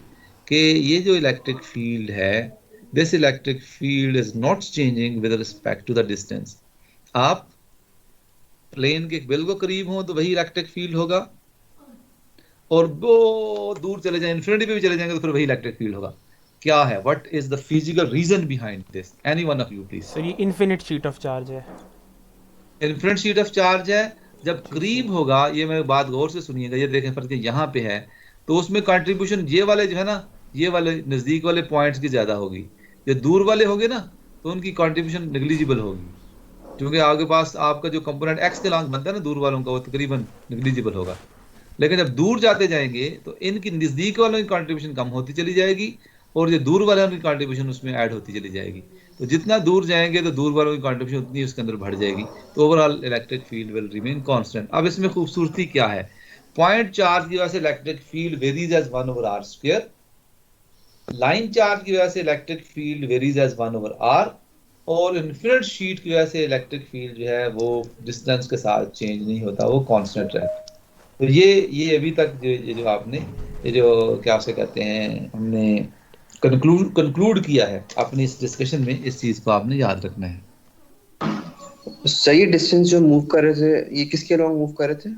कि ये जो इलेक्ट्रिक फील्ड है, this electric field is not changing with respect to the distance. आप प्लेन के बिल्कुल करीब हो तो वही इलेक्ट्रिक फील्ड होगा, और बहुत दूर चले जाए इन्फिनिटी पे भी चले जाएंगे तो फिर वही इलेक्ट्रिक फील्ड होगा। क्या है, what is the physical reason behind this, any one of you please. Sir ये इन्फिनिट शीट ऑफ चार्ज है। इन्फिनिट शीट ऑफ चार्ज है, जब करीब होगा, ये मेरी बात गौर से सुनिएगा, ये देखें फर्क यहाँ पे है, तो उसमें कंट्रीब्यूशन ये वाले जो है ना, ये वाले नजदीक वाले पॉइंट्स की ज्यादा होगी, जो दूर वाले होंगे ना तो उनकी कंट्रीब्यूशन नेग्लिजिबल होगी, क्योंकि आपके पास आपका जो कंपोनेंट एक्स के लॉन्ग बनता है ना दूर वालों का, वो तकरीबन नेग्लिजिबल होगा। लेकिन जब दूर जाते जाएंगे तो इनकी नजदीक वालों की कंट्रीब्यूशन कम होती चली जाएगी, और जो दूर वाले उनकी कंट्रीब्यूशन उसमें ऐड होती चली जाएगी। तो जितना दूर जाएंगे तो दूर वालों की कंट्रीब्यूशन उतनी उसके अंदर बढ़ जाएगी, तो overall electric field will remain constant. अब इसमें खूबसूरती क्या है, पॉइंट चार्ज की वजह से electric field varies as 1/r², line charge की वजह से electric field varies as 1/r, और इन्फिनिट शीट की वजह से इलेक्ट्रिक फील्ड जो है वो डिस्टेंस के साथ चेंज नहीं होता, वो कांस्टेंट रहता है। तो ये अभी तक जो आपने ये जो क्या उसे कहते हैं, हमने कंक्लूड किया है अपनी इस डिस्कशन में, इस चीज को आपने याद रखना है। सही डिस्टेंस जो मूव कर रहे थे, ये किसके लॉन्ग मूव कर रहे थे?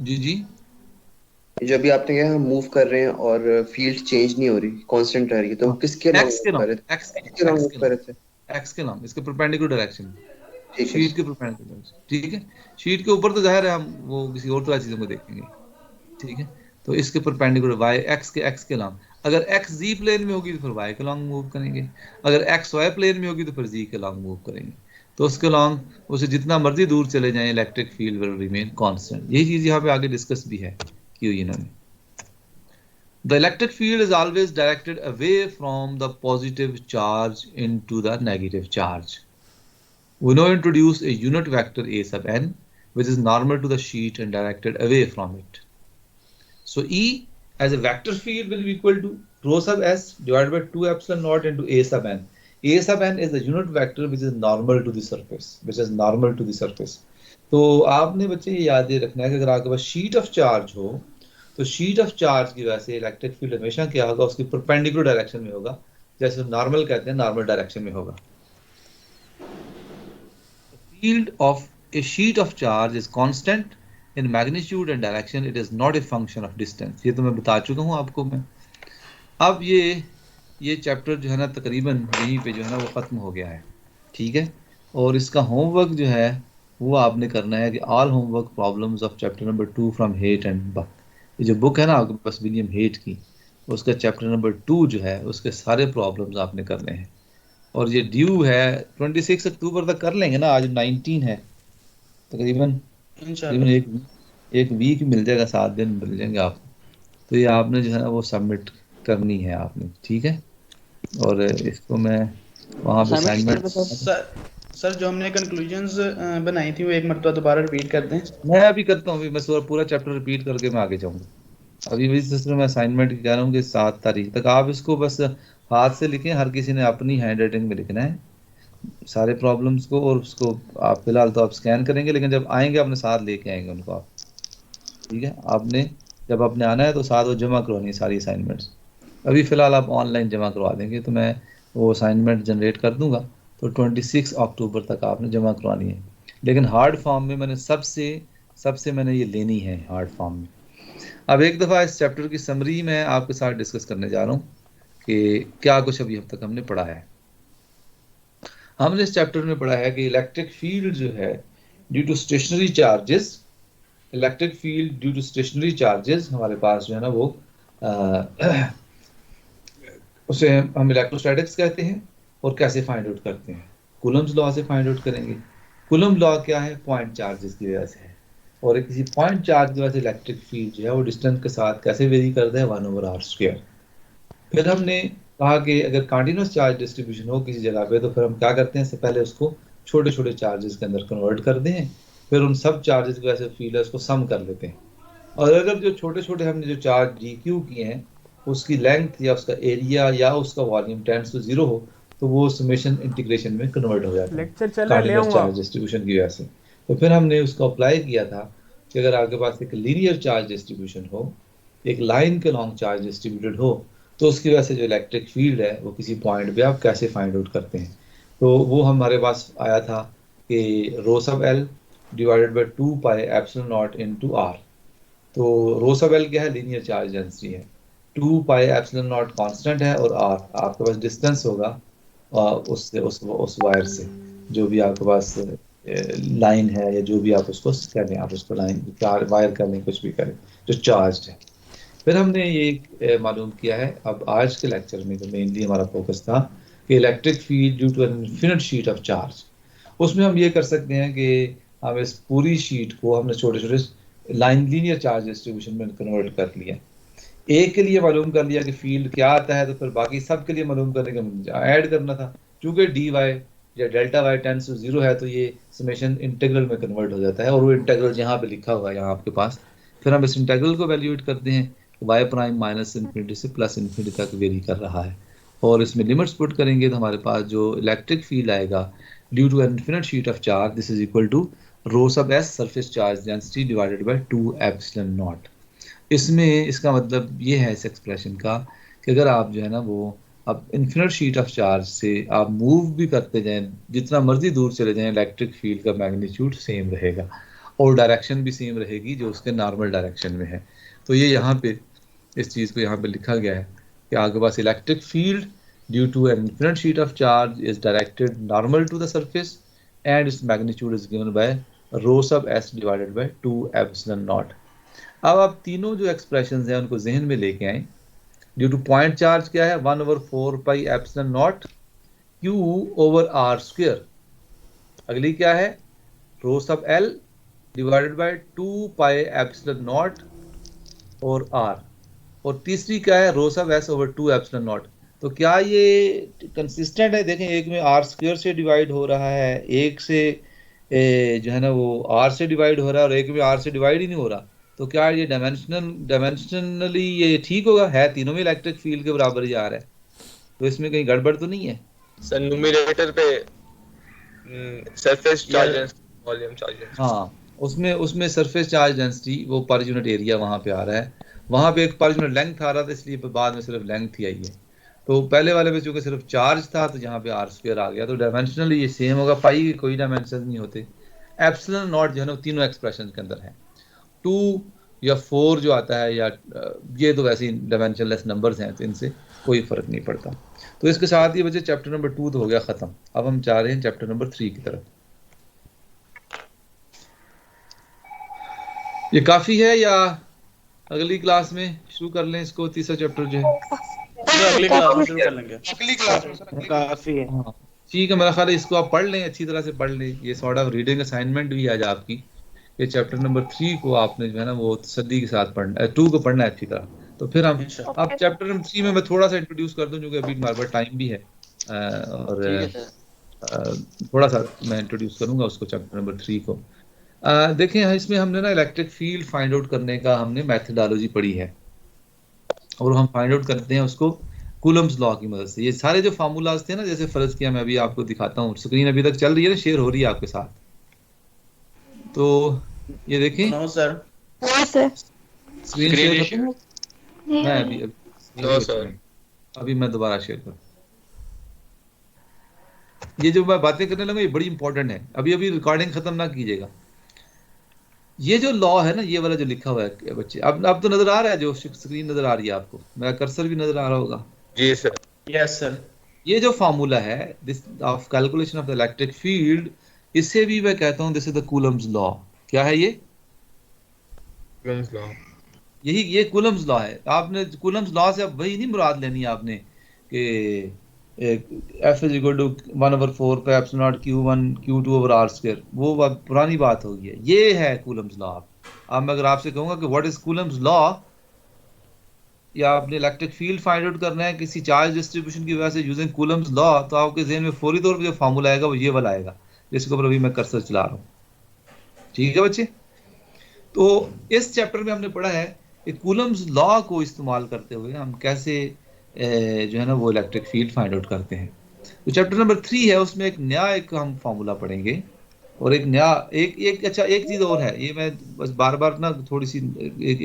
जी जी, जो अभी आपने कहा हम मूव कर रहे हैं और फील्ड चेंज नहीं हो रही, कांस्टेंट रह रही है, तो किसके लॉन्ग एक्स के मूव कर रहे लॉन्ग, थे? एक्स किसके लॉन्ग मूव कर रहे थे? एक्स के लॉन्ग, इसके परपेंडिकुलर डायरेक्शन, ठीक है। शीट के परपेंडिकुलर डायरेक्शन, ठीक है। शीट के ऊपर तो जाहिर है हम वो किसी और तरह चीजों को देखेंगे, ठीक है। तो इसके परपेंडिकुलर वाई एक्स के लॉन्ग, अगर एक्स जी प्लेन में होगी तो फिर वाई के लॉन्ग मूव करेंगे, अगर एक्स वाई प्लेन में होगी तो फिर जी के लॉन्ग मूव करेंगे। तो उसके लॉन्ग उसे जितना मर्जी दूर चले जाएं, electric field will remain constant. यही चीज यहाँ पे आगे डिस्कस भी है की हुई इन्होंने। The electric field is always directed away from the positive charge into the negative charge. We now introduce a unit vector a sub n, which is normal to the sheet and directed away from it. So E as a vector field will be equal to rho sub s divided by 2 epsilon naught into a sub n. A sub n is the unit vector which is normal to the surface. तो आपने बच्चे ये याद रखना है कि अगर आपके पास शीट ऑफ चार्ज हो तो शीट ऑफ चार्ज की वजह से इलेक्ट्रिक फील्ड हमेशा क्या होगा, उसकी परपेंडिकुलर डायरेक्शन में होगा, जैसे नॉर्मल कहते हैं, नॉर्मल डायरेक्शन में होगा। Field of A sheet of charge is constant in magnitude and direction, it is not a function of distance. ये तो मैं बता चुका हूं आपको मैं। अब ये चैप्टर जो है ना तकरीबन यहीं पे जो है ना वो खत्म हो गया है, ठीक है। और इसका होमवर्क जो है वो आपने करना है कि all homework problems of chapter number 2 from Hayt and Buck, ये जो बुक है ना आपके पास विलियम हेट की, उसका चैप्टर नंबर 2 जो है उसके सारे प्रॉब्लम्स आपने करने हैं। और ये ड्यू है 26 अक्टूबर तक कर लेंगे ना, आज 19 है, तकरीबन एक वीक मिल जाएगा, 7 दिन मिल जाएंगे आपको। तो ये आपने जो है ना वो सबमिट करनी है आपने, ठीक है। और इसको मैं वहाँ पे असाइनमेंट सर जो हमने कंक्लूजन्स बनाई थी वो एक मरतबा दोबारा रिपीट कर दें। मैं अभी करता हूँ, मैं पूरा चैप्टर रिपीट करके मैं आगे जाऊंगा। अभी भी सिस्टर मैं असाइनमेंट कह रहा हूँ कि 7 तारीख तक आप इसको बस हाथ से लिखें, हर किसी ने अपनी हैंड राइटिंग में लिखना है सारे प्रॉब्लम्स को, और उसको आप फिलहाल तो आप स्कैन करेंगे, लेकिन जब आएंगे अपने साथ लेके आएंगे उनको आप, ठीक है। आपने जब आपने आना है तो साथ वो जमा करवानी है सारी असाइनमेंट्स। अभी फिलहाल आप ऑनलाइन जमा करवा देंगे तो मैं वो असाइनमेंट जनरेट कर दूंगा, तो 26 अक्टूबर तक आपने जमा करवानी है। लेकिन हार्ड फॉर्म में मैंने सबसे मैंने ये लेनी है हार्ड फॉर्म में। अब एक दफ़ा इस चैप्टर की समरी मैं आपके साथ डिस्कस करने जा रहा हूँ कि क्या कुछ अभी अब तक हमने पढ़ा है। हमने इस चैप्टर में पढ़ा है कि इलेक्ट्रिक फील्ड जो है due to stationary charges, electric field due to stationary charges हमारे पास जो है ना वो उसे हम इलेक्ट्रोस्टैटिक्स कहते हैं। और कैसे फाइंड आउट करते हैं, कूलम्स लॉ से फाइंड आउट करेंगे। कूलम लॉ क्या है, पॉइंट चार्जेस की वजह से है, और एक किसी पॉइंट चार्ज की वजह से इलेक्ट्रिक फील्ड जो है वो डिस्टेंस के साथ कैसे वेरी करता है, 1/r²। फिर हमने कहा कि अगर कंटिन्यूस चार्ज डिस्ट्रीब्यूशन हो किसी जगह पे तो फिर हम क्या करते हैं, इससे पहले उसको छोटे छोटे चार्जेस के अंदर कन्वर्ट करते हैं, फिर उन सब चार्जेस की वजह से फील्ड है उसको सम कर लेते हैं। और अगर जो छोटे छोटे हमने जो चार्ज DQ किए हैं उसकी लेंथ या उसका एरिया या उसका वॉल्यूम टेंड्स टू 0 हो तो वो समेशन इंटीग्रेशन में कन्वर्ट हो जाता है लेक्चर चल रहा है, ले कंटीन्यूअस आऊँ चार्ज आप? डिस्ट्रीब्यूशन की वजह से। तो फिर हमने उसको अप्लाई किया था कि अगर आपके पास एक लीनियर चार्ज डिस्ट्रीब्यूशन हो, एक लाइन के लॉन्ग चार्ज डिस्ट्रीब्यूटेड हो, तो उसकी वजह से जो इलेक्ट्रिक फील्ड है वो किसी पॉइंट पे आप कैसे फाइंड आउट करते हैं। तो वो हमारे पास आया था कि rho sub L divided by 2 pi epsilon naught into R. तो रो सब एल क्या है, लीनियर चार्ज डेंसिटी है, 2 पाई एप्सिलॉन नॉट कांस्टेंट है, और आर आपके पास डिस्टेंस होगा उससे उस वायर से, जो भी आपके पास लाइन है या जो भी आप उसको कह लें, आप उसको लाइन वायर कर लें, कुछ भी करें जो चार्ज है। फिर हमने ये मालूम किया है, अब आज के लेक्चर में जो मेनली हमारा फोकस था कि electric field due to an infinite sheet of charge, उसमें हम ये कर सकते हैं कि हम इस पूरी शीट को हमने छोटे छोटे लाइन लीनियर चार्ज डिस्ट्रीब्यूशन में कन्वर्ट कर लिया। एक के लिए मालूम कर लिया कि फील्ड क्या आता है, तो फिर बाकी सब के लिए मालूम करने का ऐड करना था। चूंकि dy या डेल्टा y टेंड्स टू 0 है तो ये समेशन इंटीग्रल में कन्वर्ट हो जाता है, और वो इंटीग्रल जहाँ पे लिखा हुआ है यहाँ आपके पास, फिर हम इस इंटीग्रल को वैल्यूएट करते हैं, y प्राइम माइनस इन्फिनिटी से प्लस इन्फिनिटी तक वेरी कर रहा है, और इसमें लिमिट्स पुट करेंगे तो हमारे पास जो इलेक्ट्रिक फील्ड आएगा due to an infinite sheet of charge, this is equal to rho sub s surface charge density divided by 2 epsilon not. इसमें इसका मतलब ये है इस एक्सप्रेशन का कि अगर आप जो है ना वो अब इन्फिनिट शीट ऑफ चार्ज से आप मूव भी करते जाएं, जितना मर्जी दूर चले जाएं, इलेक्ट्रिक फील्ड का मैग्नीट्यूड सेम रहेगा और डायरेक्शन भी सेम रहेगी जो उसके नॉर्मल डायरेक्शन में है। तो ये यहाँ पे इस चीज़ को यहाँ पे लिखा गया है कि आपके पास electric field due to an infinite sheet of charge is directed normal to the surface and its magnitude is given by rho sub s divided by 2 epsilon not. अब आप तीनों जो एक्सप्रेशंस हैं उनको जहन में लेके आए। ड्यू टू पॉइंट चार्ज क्या है, 1/4 pi epsilon not q over r square. अगली क्या है, rho sub l divided by 2 pi epsilon not और r। और तीसरी क्या है, rho sub s over 2 epsilon not. तो क्या ये कंसिस्टेंट है? देखें, एक में r स्क्वायर से डिवाइड हो रहा है, एक से जो है ना वो r से डिवाइड हो रहा है, और एक में r से डिवाइड ही नहीं हो रहा। तो क्या ये डायमेंशनली ये ठीक होगा? है तीनों में इलेक्ट्रिक फील्ड के बराबर ही आ रहा है, तो इसमें कहीं गड़बड़ तो नहीं है? सर न्यूमरेटर पे सरफेस चार्ज वॉल्यूम चार्ज, हाँ, उसमें सरफेस चार्ज डेंसिटी वो पर यूनिट एरिया वहाँ पे आ रहा है, वहाँ पे एक पर यूनिट लेंथ आ रहा था, इसलिए बाद में सिर्फ लेंथ ही आई है। तो पहले वाले में चूंकि सिर्फ चार्ज था तो यहाँ पे r स्क्वायर आ गया, तो डायमेंशनली ये सेम होगा, पाई के कोई डायमेंशन नहीं होते। एप्सिलॉन नॉट जो है ना तीनों एक्सप्रेशन के अंदर है। 2 या 4 जो आता है या ये तो वैसे ही डायमेंशनलेस नंबर्स हैं, तो इनसे कोई फर्क नहीं पड़ता। तो इसके साथ ही बच्चे चैप्टर नंबर 2 तो हो गया खत्म। अब हम जा रहे हैं चैप्टर नंबर 3 की तरफ। ये काफी है या अगली क्लास में शुरू कर लें इसको? तीसरा चैप्टर जो है अगली क्लास में शुरू कर लेंगे। अगली क्लास में काफी है। हाँ ठीक है, मेरा ख्याल है इसको आप पढ़ लें, अच्छी तरह से पढ़ लें। ये सॉर्ट ऑफ रीडिंग असाइनमेंट भी आज आपकी, ये चैप्टर नंबर 3 को आपने जो है ना वो तसल्ली के साथ पढ़ना, 2 को पढ़ना है अच्छी तरह। तो फिर हम अब चैप्टर नंबर 3 में मैं थोड़ा सा इंट्रोड्यूस कर दूं, क्योंकि अभी हमारे पास टाइम भी है, और थोड़ा सा मैं इंट्रोड्यूस करूंगा उसको, चैप्टर नंबर 3 को। देखें, इसमें हमने ना इलेक्ट्रिक फील्ड फाइंड आउट करने का हमने मेथडोलॉजी पढ़ी है, और हम फाइंड आउट करते हैं उसको कूलम्स लॉ की मदद से। ये सारे जो फार्मूलाज थे ना, जैसे फर्ज किया मैं अभी आपको दिखाता हूँ, स्क्रीन अभी तक चल रही है ना, शेयर हो रही है आपके साथ। तो ये देखें, नो सर, स्क्रीन शेयर मैं नो सर, अभी मैं दोबारा शेयर करूँ। ये जो मैं बातें करने लगा ये बड़ी इंपॉर्टेंट है, अभी रिकॉर्डिंग खत्म ना कीजिएगा। ये जो लॉ है ना, ये वाला जो लिखा हुआ है बच्चे, अब तो नजर आ रहा है, जो स्क्रीन नजर आ रही है आपको, मेरा कर्सर भी नजर आ रहा होगा। जी सर, यस सर। ये जो फार्मूला है this of calculation of the electric field, इसे भी मैं कहता हूं this is the Coulomb's law. क्या है ये? Coulomb's law. ये कूलम्स लॉ है। आपने कूलम्स लॉ से अब वही नहीं मुराद लेनी आपने कि F is equal to 1/4 pi epsilon naught Q1 Q2 over R square, वो पुरानी बात हो गई है। ये है कूलम्स लॉ। अब मैं अगर आपसे कहूँगा कि व्हाट इज कूलम्स लॉ, या आपने इलेक्ट्रिक फील्ड फाइंड आउट करना है किसी चार्ज डिस्ट्रीब्यूशन की वजह से यूजिंग कूलम्स लॉ, तो आपके जहन में फौरी तौर पे जो फार्मूला आएगा वो ये वाला आएगा, जिसके ऊपर अभी मैं कर्सर चला रहा हूँ। ठीक है बच्चे, तो इस चैप्टर में हमने पढ़ा है कि कूलम्स लॉ को इस्तेमाल करते हुए हम कैसे जो है ना वो इलेक्ट्रिक फील्ड फाइंड आउट करते हैं। तो चैप्टर नंबर 3 है, उसमें एक नया हम फार्मूला पढ़ेंगे, और एक नया एक चीज और है। ये मैं बस बार बार ना थोड़ी सी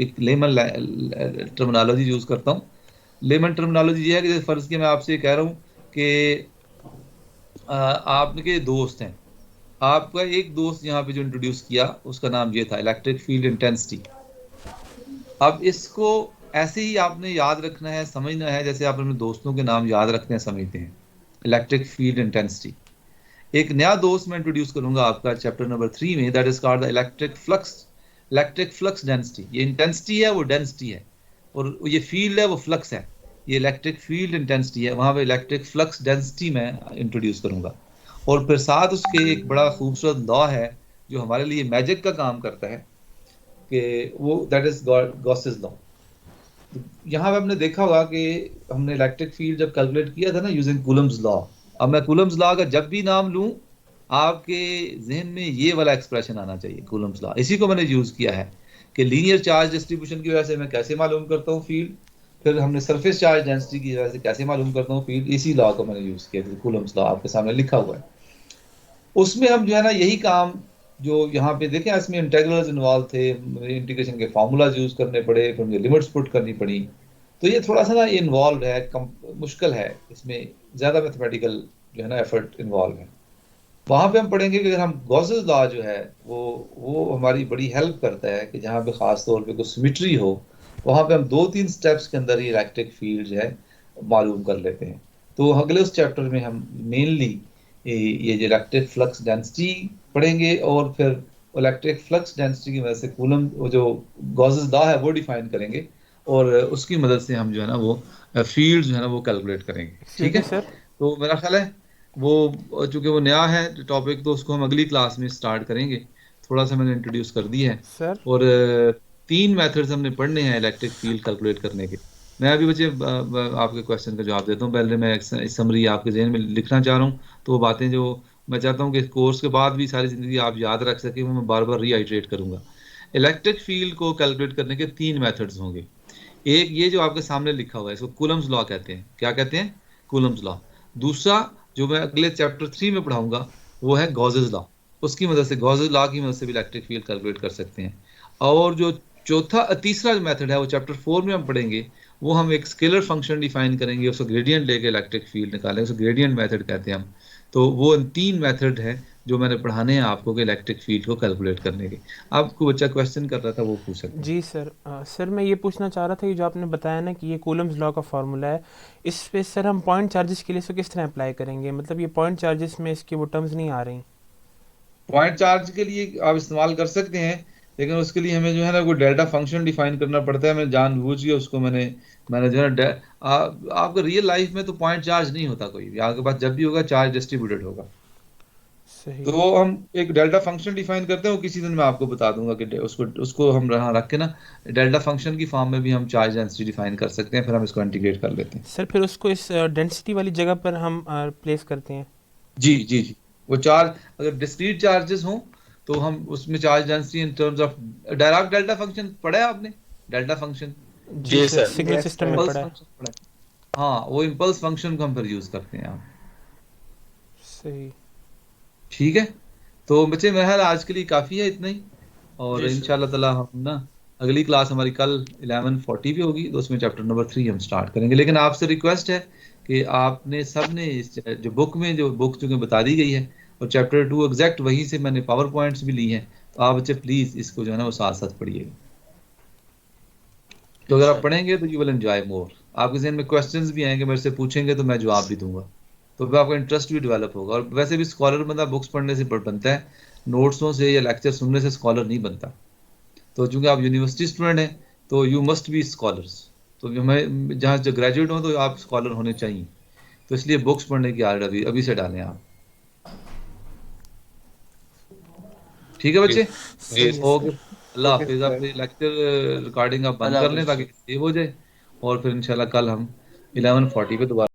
एक लेमन टर्मिनोलॉजी यूज करता हूँ। लेमन टर्मिनोलॉजी ये है कि फर्ज किया मैं आपसे कह रहा हूँ कि आपके दोस्त हैं, आपका एक दोस्त यहाँ पे जो इंट्रोड्यूस किया उसका नाम ये था इलेक्ट्रिक फील्ड इंटेंसिटी। अब इसको ऐसे ही आपने याद रखना है, समझना है, जैसे आप अपने दोस्तों के नाम याद रखते हैं, समझते हैं, इलेक्ट्रिक फील्ड इंटेंसिटी। एक नया दोस्त मैं इंट्रोड्यूस करूंगा आपका चैप्टर नंबर 3 में, that is called the electric flux density. ये इंटेंसिटी है, वो डेंसिटी है, और ये फील्ड है, वो फ्लक्स है। ये इलेक्ट्रिक फील्ड इंटेंसिटी है, वहां पे इलेक्ट्रिक फ्लक्स डेंसिटी मैं इंट्रोड्यूस करूंगा। और फिर साथ उसके एक बड़ा खूबसूरत लॉ है जो हमारे लिए मैजिक का काम करता है, कि वो दैट इज गॉसेस लॉ। यहाँ पे हमने देखा होगा कि हमने इलेक्ट्रिक फील्ड जब कैलकुलेट किया था ना यूजिंग कूलम्स लॉ। अब मैं कूलम्स लॉ का जब भी नाम लूं, आपके जहन में ये वाला एक्सप्रेशन आना चाहिए, कूलम्स लॉ। इसी को मैंने यूज किया है कि लीनियर चार्ज डिस्ट्रीब्यूशन की वजह से मैं कैसे मालूम करता हूँ फील्ड, फिर हमने सरफेस चार्ज डेंसिटी की वजह से कैसे मालूम करता हूँ फील्ड। इसी लॉ को मैंने यूज किया, कूलम्स लॉ आपके सामने लिखा हुआ है। उसमें हम जो है ना यही काम जो यहाँ पे देखें, इसमें इंटीग्रल्स इन्वॉल्व थे, इंटीग्रेशन के फार्मूलाज यूज करने पड़े, फिर मुझे लिमिट्स पुट करनी पड़ी। तो ये थोड़ा सा ना इन्वॉल्व है, मुश्किल है, इसमें ज़्यादा मैथमेटिकल जो है ना एफर्ट इन्वॉल्व है। वहाँ पे हम पढ़ेंगे कि अगर हम गॉसेस लॉ जो है वो हमारी बड़ी हेल्प करता है कि जहाँ पे ख़ास तौर पे कोई सिमेट्री हो, वहाँ पे हम 2-3 स्टेप्स के अंदर ही इलेक्ट्रिक फील्ड जो है मालूम कर लेते हैं। तो अगले उस चैप्टर में हम मेनली ये जो इलेक्ट्रिक फ्लक्स डेंसिटी पढ़ेंगे, और फिर इलेक्ट्रिक फ्लक्स डेंसिटी की वजह से कूलम जो गॉसेस लॉ है वो डिफाइन करेंगे, और उसकी मदद से हम जो है ना वो फील्ड जो है ना वो कैलकुलेट करेंगे। ठीक है सर। तो मेरा ख्याल है वो चूंकि वो नया है टॉपिक, तो उसको हम अगली क्लास में स्टार्ट करेंगे। थोड़ा सा मैंने इंट्रोड्यूस कर दिया है सर। और 3 मेथड्स हमने पढ़ने हैं इलेक्ट्रिक फील्ड कैलकुलेट करने के। मैं अभी बच्चे आपके क्वेश्चन का जवाब देता हूँ। पहले मैं एक समरी आपके जहन में लिखना चाह रहा हूँ, तो वो बातें जो मैं चाहता हूँ कि कोर्स के बाद भी सारी ज़िंदगी आप याद रख सकें, वो मैं बार बार रीआइट्रेट करूँगा। इलेक्ट्रिक फील्ड को कैलकुलेट करने के 3 मेथड्स होंगे। एक ये जो आपके सामने लिखा हुआ है, इसको कूलम्स लॉ कहते हैं। क्या कहते हैं? Coulomb's law. दूसरा जो मैं अगले चैप्टर 3 में पढ़ाऊंगा वो है गॉसेस लॉ। उसकी मदद से, गॉसेस लॉ की मदद से भी इलेक्ट्रिक फील्ड कैलकुलेट कर सकते हैं। और जो तीसरा जो मेथड है वो चैप्टर 4 में हम पढ़ेंगे। वो हम एक स्केलर फंक्शन डिफाइन करेंगे, उसको ग्रेडियंट लेके इलेक्ट्रिक फील्ड निकालेंगे, उसको ग्रेडियंट मेथड कहते हैं हम। तो वो 3 मेथड है जो मैंने पढ़ाने हैं आपको कि इलेक्ट्रिक फील्ड को कैलकुलेट करने के। आपको बच्चा क्वेश्चन कर रहा था, वो पूछ सकते हैं। जी सर। सर मैं ये पूछना चाह रहा था कि जो आपने बताया ना कि ये कूलम्स लॉ का फार्मूला है, इस पे सर हम पॉइंट चार्जेस के लिए इसको किस तरह अप्लाई करेंगे? मतलब ये पॉइंट चार्जेस में इसकी वो टर्म्स नहीं आ रही। पॉइंट चार्ज के लिए आप इस्तेमाल कर सकते हैं, लेकिन उसके लिए हमें जो है ना कोई डेल्टा फंक्शन डिफाइन करना पड़ता है। मैं जानबूझ के उसको मैंने जो है ना आपका रियल लाइफ में तो पॉइंट चार्ज नहीं होता कोई भी, आपके पास जब भी होगा चार्ज डिस्ट्रीब्यूटेड होगा। सही। तो हम एक डेल्टा फंक्शन डिफाइन करते हैं, वो किसी दिन मैं आपको बता दूंगा कि उसको हम यहाँ रख के ना डेल्टा फंक्शन की फॉर्म में भी हम चार्ज डेंसिटी डिफाइन कर सकते हैं, फिर हम इसको इंटीग्रेट कर लेते हैं। सर फिर उसको इस डेंसिटी वाली जगह पर हम प्लेस करते हैं। जी जी जी, वो चार्ज अगर डिस्क्रीट चार्जेस हों तो हम उसमें charge density in terms of direct delta function पढ़ा है आपने? डेल्टा फंक्शन जी सर, सिग्नल सिस्टम में इम्पल्स पढ़ा है। फंक्शन पढ़ा है। हाँ, वो इम्पल्स फंक्शन को हम फिर यूज करते हैं आप। सही। ठीक है, तो बच्चे मेरा ख्याल आज के लिए काफ़ी है इतना ही, और जी सर। इंशाल्लाह ताला हम ना अगली क्लास हमारी कल 11:40 पे होगी, तो उसमें चैप्टर नंबर 3 हम स्टार्ट करेंगे। लेकिन आपसे रिक्वेस्ट है कि आपने सब ने जो बुक में जो बुक चूँकि बता दी गई है और चैप्टर 2 एग्जैक्ट वहीं से मैंने पावर पॉइंट्स भी ली हैं, तो आप बच्चे प्लीज़ इसको जो है ना वो साथ साथ पढ़िएगा। तो अगर आप पढ़ेंगे तो यू विल एंजॉय मोर। आपके जहन में क्वेश्चंस भी आएंगे, मेरे से पूछेंगे तो मैं जवाब भी दूंगा, तो फिर आपका इंटरेस्ट भी डेवलप होगा। और वैसे भी स्कॉलर बंदा बुक्स पढ़ने से बनता है, नोट्सों से या लेक्चर सुनने से स्कॉलर नहीं बनता। तो चूंकि आप यूनिवर्सिटी स्टूडेंट हैं तो यू मस्ट बी स्कॉलर्स। तो हमें जहाँ जो ग्रेजुएट हो तो आप स्कॉलर होने चाहिए। तो इसलिए बुक्स पढ़ने की आदत अभी अभी से डालें आप। ठीक है बच्चे? जी ओके, अल्लाह ओके हाफिज। आप सर। ये लेक्चर रिकॉर्डिंग आप बंद अल्लाह कर लें हाफिज। ताकि सेव हो जाए, और फिर इंशाल्लाह कल हम 11:40 पे दोबारा